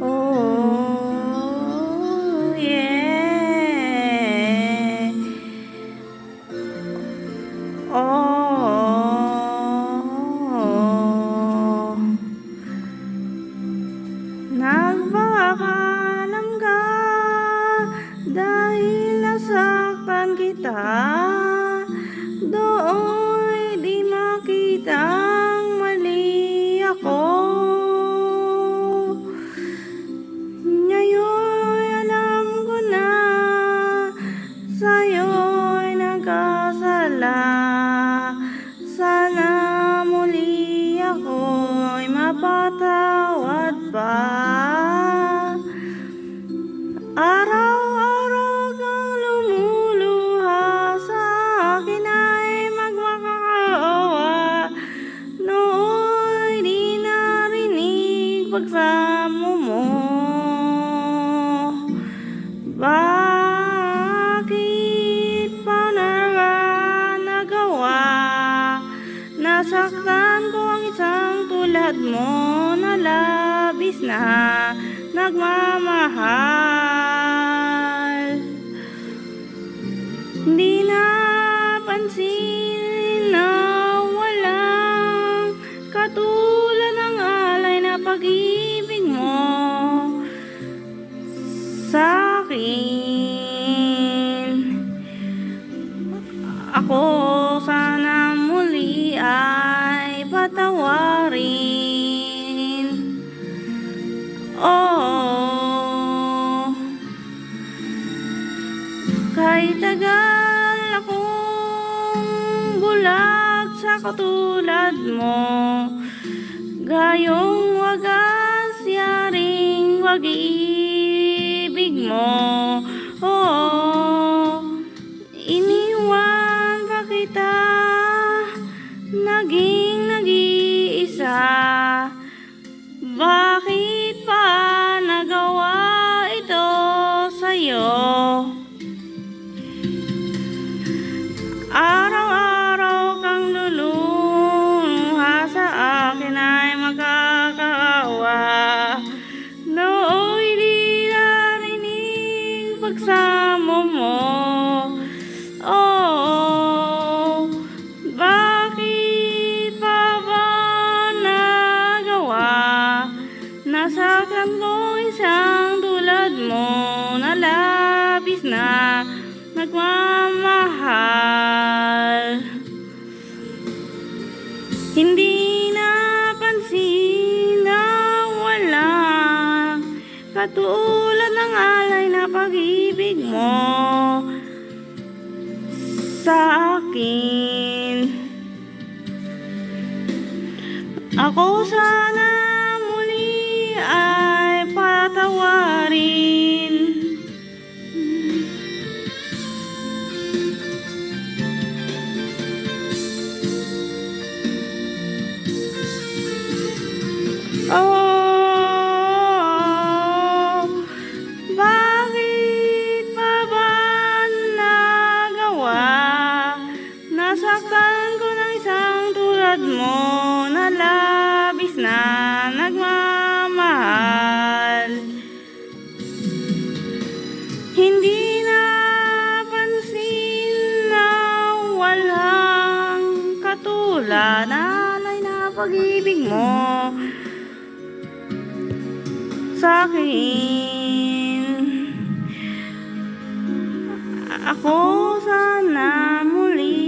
Oh, yeah. Oh, nagpaalam ka dahil nasaktan kita. Doon di makitang mali ako. Ngayon alam ko na sa'yo'y nagkasala. Sana muli ako'y mapatawad pa. Araw-araw kang lumuluha sa akin ay magmakaawa. Nooy di narinig pagsamo mo. Bakit pa nagawa? Nasaktan ko ang isang tulad mo na labis na nagmamahal. Di napansin na walang katulad ng alay na pag-ibig mo sa akin. Ako sana muli ay patawarin. Oh, kahit tagal akong bulag sa katulad mo, gayong wagas yaring wag-ibig mo. Oh, iniwan pa kita, naging nag-iisa. Bakit pa nagawa ito sa'yo? Araw-araw kang luluha sa akin ay makakaawa. Nooy di narinig pagsamo mo. Oh, bakit pa ba nagawa? Nasaktan ko isang tulad mo na labis na nagmamahal. Hindi napansin na walang katulad ng alay na pag-ibig mo sa akin. Ako sana muli ay patawarin. Oh, bakit pa ba nagawa? Nasaktan ko ng isang tulad mo na labis na nagmamahal. Hindi napansin na walang katulad na alay na pag-ibig mo sa akin. Ako sana muli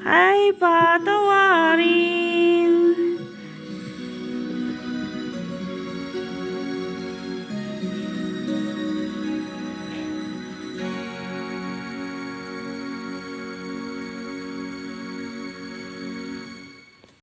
ay patawarin.